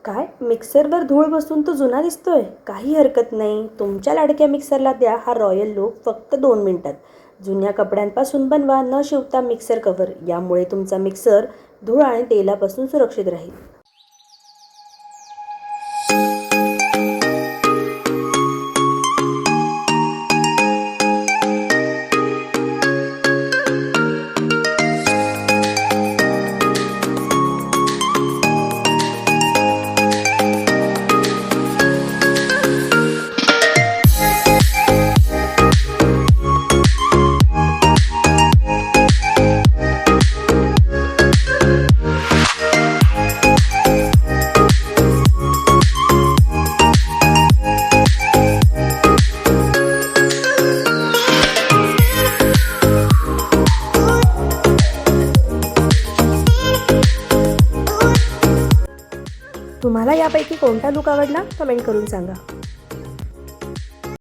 काय मिक्सरवर धूळ बसून तो जुना दिसतोय? काही हरकत नाही. तुमच्या लाडक्या मिक्सरला द्या हा रॉयल लूक फक्त 2 मिनिटात. जुन्या कपड्यांपासून बनवा न शिवता मिक्सर कव्हर. यामुळे तुमचा मिक्सर धूळ आणि तेलापासून सुरक्षित राहील. तुम्हाला यापैकी कोणता लूक आवडला? कमेंट करून सांगा.